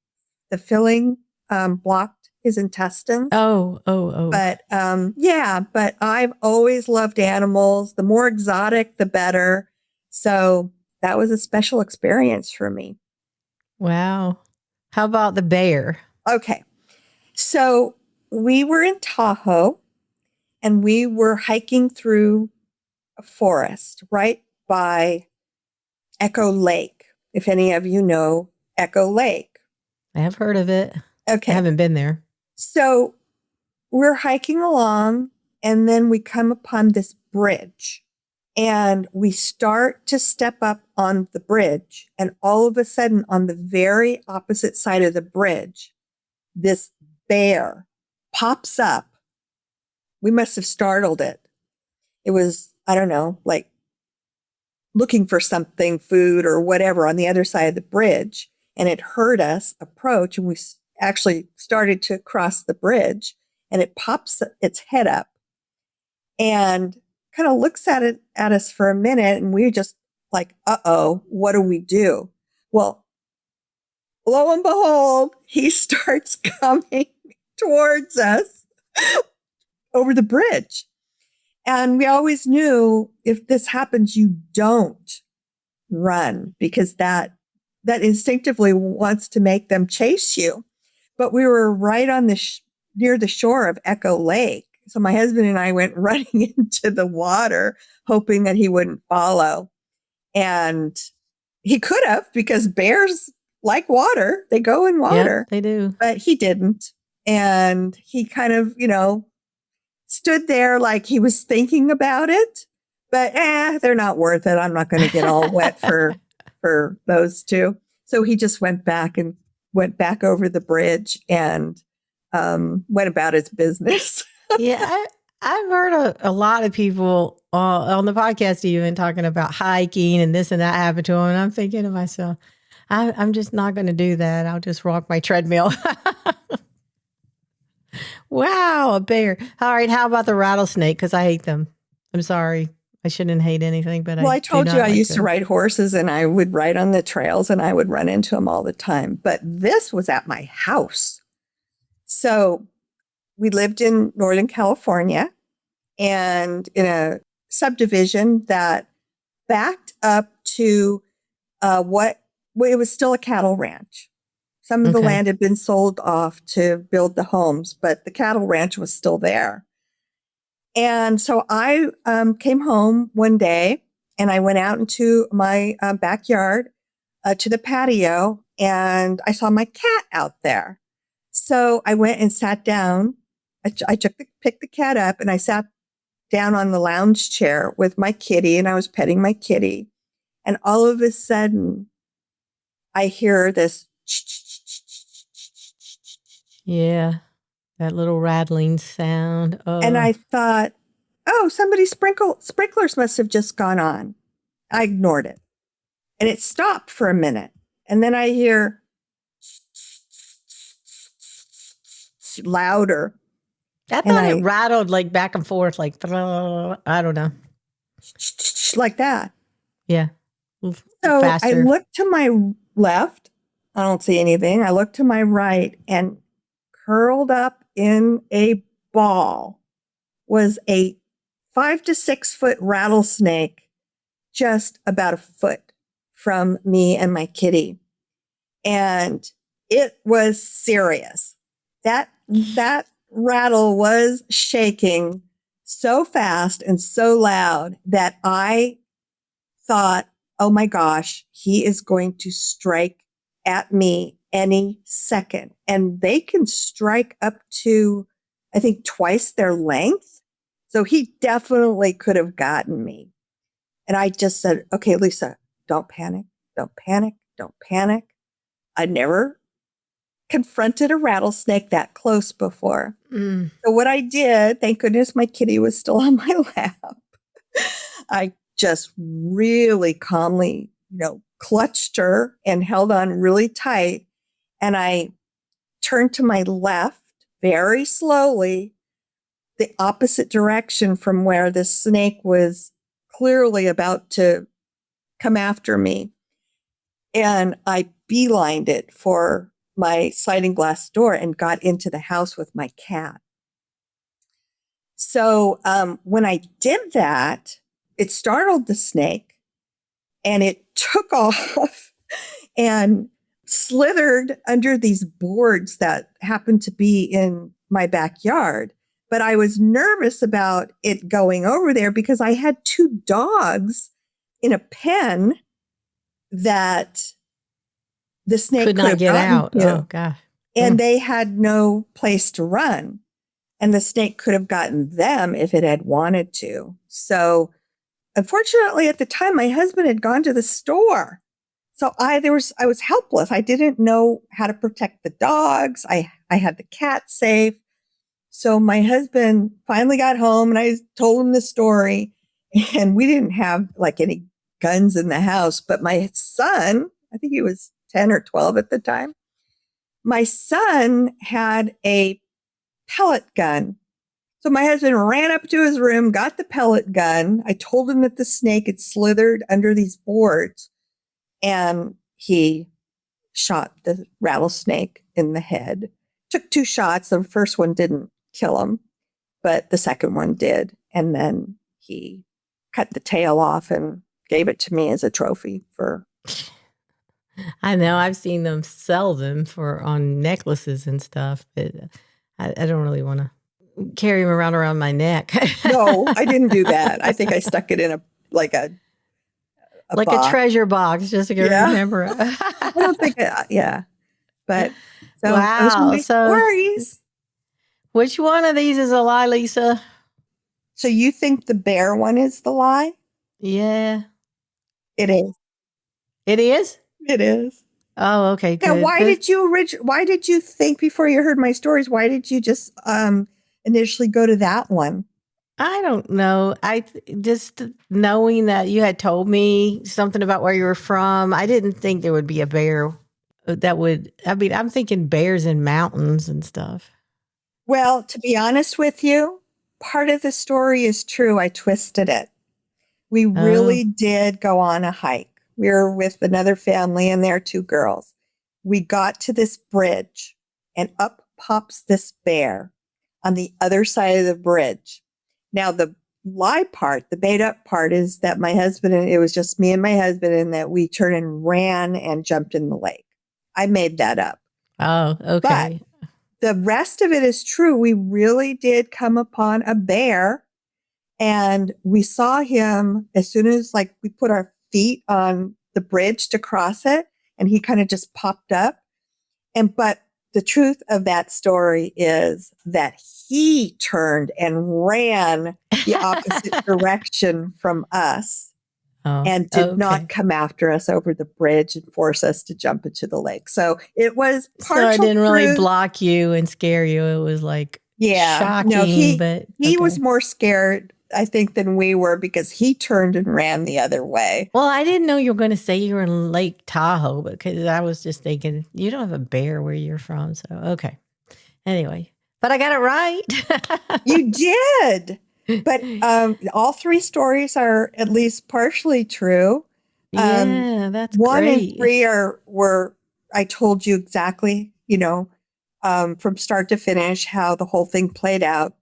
filling blocked his intestines. Oh. But I've always loved animals. The more exotic, the better. So that was a special experience for me. Wow. How about the bear? Okay. So we were in Tahoe and we were hiking through a forest right by Echo Lake. If any of you know Echo Lake. I have heard of it. I Okay. haven't been there. So we're hiking along and then we come upon this bridge and we start to step up on the bridge. And all of a sudden, on the very opposite side of the bridge, this bear pops up. We must have startled it. It was, I don't know, like looking for something, food or whatever on the other side of the bridge. And it heard us approach and we actually started to cross the bridge and it pops its head up and kind of looks at us for a minute. And we just like, uh-oh, what do we do? Well, lo and behold, he starts coming towards us over the bridge. And we always knew if this happens, you don't run because that instinctively wants to make them chase you. But we were right on near the shore of Echo Lake. So my husband and I went running into the water, hoping that he wouldn't follow. And he could have because bears like water. They go in water. Yep, they do. But he didn't. And he kind of, stood there like he was thinking about it, but they're not worth it. I'm not going to get all wet for those two. So he just went back over the bridge and went about his business. Yeah, I've heard a lot of people on the podcast even talking about hiking and this and that happened to them. And I'm thinking to myself, I'm just not going to do that. I'll just walk my treadmill. Wow, a bear. All right, how about the rattlesnake? Because I hate them. I'm sorry. I shouldn't hate anything, but I told you I used them. to ride horses and I would ride on the trails and I would run into them all the time. But this was at my house. So we lived in Northern California and in a subdivision that backed up to it was still a cattle ranch. Some of the land had been sold off to build the homes, but the cattle ranch was still there. And so I came home one day and I went out into my backyard to the patio and I saw my cat out there. So I went and sat down. I picked the cat up and I sat down on the lounge chair with my kitty and I was petting my kitty. And all of a sudden, I hear this. Yeah, that little rattling sound. And I thought, oh, somebody's sprinklers must have just gone on. I ignored it. And it stopped for a minute. And then I hear louder. I thought it rattled like back and forth, like, I don't know. Like that. Yeah. So I faster. look to my left. I don't see anything. I look to my right, and curled up in a ball was a 5 to 6 foot rattlesnake, just about a foot from me and my kitty. And it was serious. That rattle was shaking so fast and so loud that I thought, oh my gosh, he is going to strike at me any second. And they can strike up to, I think, twice their length. So he definitely could have gotten me. And I just said, okay, Lisa, don't panic, don't panic, don't panic. I never confronted a rattlesnake that close before. Mm. So what I did, thank goodness my kitty was still on my lap. I just really calmly, clutched her and held on really tight. And I turned to my left very slowly, the opposite direction from where the snake was clearly about to come after me. And I beelined it for my sliding glass door and got into the house with my cat. So when I did that, it startled the snake and it took off and slithered under these boards that happened to be in my backyard. But I was nervous about it going over there because I had 2 dogs in a pen that the snake Could could not have get gotten out. to. Oh, gosh. And they had no place to run. And the snake could have gotten them if it had wanted to. So unfortunately, at the time, my husband had gone to the store. So I was helpless. I didn't know how to protect the dogs. I had the cat safe. So my husband finally got home and I told him the story. And we didn't have like any guns in the house, but my son, I think he was 10 or 12 at the time, my son had a pellet gun. So my husband ran up to his room, got the pellet gun. I told him that the snake had slithered under these boards and he shot the rattlesnake in the head. Took 2 shots. The first one didn't kill him, but the second one did. And then he cut the tail off and gave it to me as a trophy for. I know. I've seen them sell them on necklaces and stuff, but I don't really want to carry them around my neck. No, I didn't do that. I think I stuck it in a box. treasure box, just to remember. I don't think, yeah. But so wow. those were my So stories. Which one of these is a lie, Lisa? So you think the bear one is the lie? Yeah. It is. It is? It is. Oh, okay, good. Now, why did you think before you heard my stories, why did you just initially go to that one? I don't know. Just knowing that you had told me something about where you were from, I didn't think there would be a bear I'm thinking bears in mountains and stuff. Well, to be honest with you, part of the story is true. I twisted it. We really did go on a hike. We were with another family and their 2 girls. We got to this bridge and up pops this bear on the other side of the bridge. Now, the lie part, the made up part is that it was just me and my husband, and that we turned and ran and jumped in the lake. I made that up. Oh, okay. But the rest of it is true. We really did come upon a bear, and we saw him as soon as we put our feet on the bridge to cross it, and he kind of just popped up. But the truth of that story is that he turned and ran the opposite direction from us and did not come after us over the bridge and force us to jump into the lake. So it was partial. So it didn't really block you and scare you. It was shocking. No, he was okay. more scared, I think, than we were, because he turned and ran the other way. Well, I didn't know you were going to say you were in Lake Tahoe, because I was just thinking you don't have a bear where you're from. So, okay. Anyway, but I got it right. You did. But all 3 stories are at least partially true. Yeah, that's 1 and great. 3 were, I told you exactly, from start to finish, how the whole thing played out.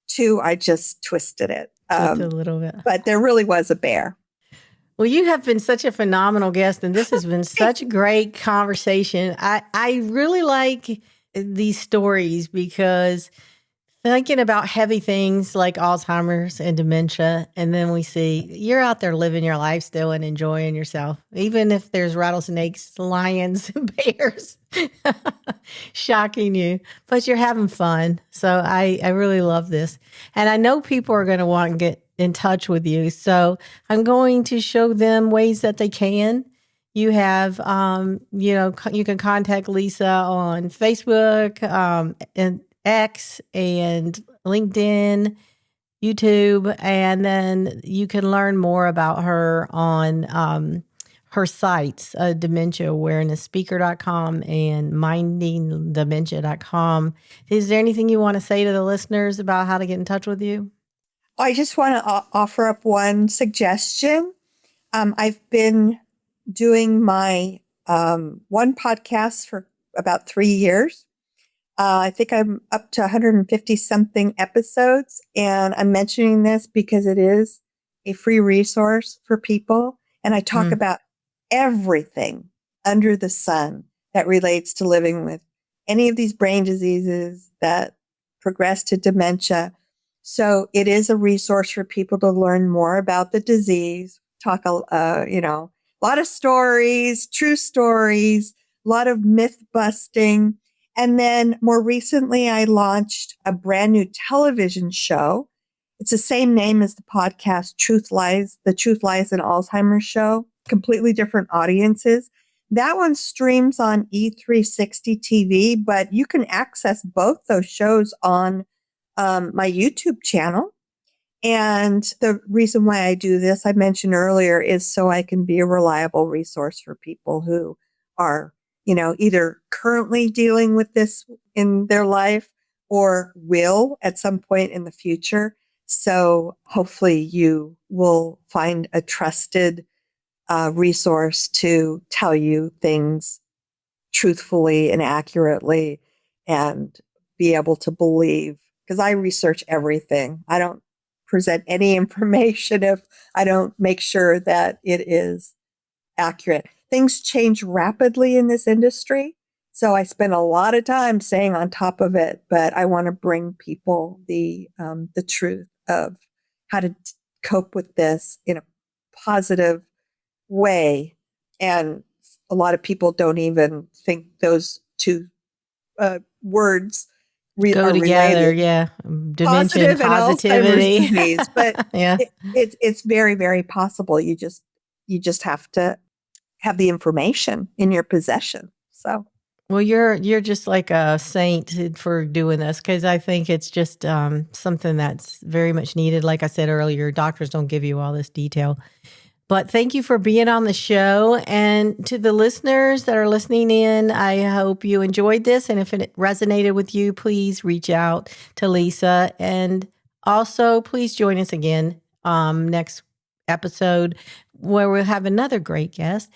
2, I just twisted it. Just a little bit. But there really was a bear. Well, you have been such a phenomenal guest, and this has been such a great conversation. I really like these stories because thinking about heavy things like Alzheimer's and dementia, and then we see you're out there living your life still and enjoying yourself, even if there's rattlesnakes, lions, and bears shocking you, but you're having fun. So I really love this. And I know people are going to want to get in touch with you. So I'm going to show them ways that they can. You have, you can contact Lisa on Facebook and X and LinkedIn, YouTube, and then you can learn more about her on her sites, dementiaawareness-speaker.com and mindingdementia.com. Is there anything you want to say to the listeners about how to get in touch with you? I just want to offer up one suggestion. I've been doing my one podcast for about 3 years. I think I'm up to 150 something episodes, and I'm mentioning this because it is a free resource for people. And I talk about everything under the sun that relates to living with any of these brain diseases that progress to dementia. So it is a resource for people to learn more about the disease, talk, a lot of stories, true stories, a lot of myth busting. And then more recently, I launched a brand new television show. It's the same name as the podcast, The Truth Lies in Alzheimer's Show, completely different audiences. That one streams on E360 TV, but you can access both those shows on my YouTube channel. And the reason why I do this, I mentioned earlier, is so I can be a reliable resource for people who are, either currently dealing with this in their life or will at some point in the future. So hopefully you will find a trusted resource to tell you things truthfully and accurately and be able to believe. Because I research everything. I don't present any information if I don't make sure that it is accurate. Things change rapidly in this industry, so I spend a lot of time staying on top of it. But I want to bring people the truth of how to cope with this in a positive way. And a lot of people don't even think those two words go together. related. Yeah. Dementia Positive and and positivity. Alzheimer's disease, but yeah. It's very, very possible. You just have to have the information in your possession. So, well, you're just like a saint for doing this, because I think it's just something that's very much needed. Like I said earlier, doctors don't give you all this detail. But thank you for being on the show. And to the listeners that are listening in, I hope you enjoyed this. And if it resonated with you, please reach out to Lisa. And also, please join us again next episode where we'll have another great guest.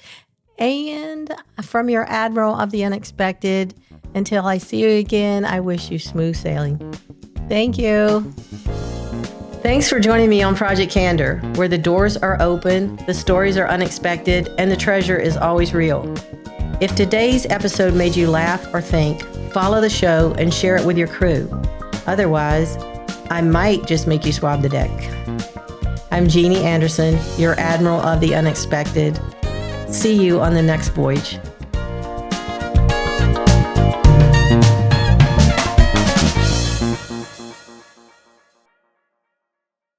And from your Admiral of the Unexpected, until I see you again, I wish you smooth sailing. Thank you. Thanks for joining me on Project Candor, where the doors are open, the stories are unexpected, and the treasure is always real. If today's episode made you laugh or think, follow the show and share it with your crew. Otherwise, I might just make you swab the deck. I'm Jeannie Anderson, your Admiral of the Unexpected. See you on the next voyage.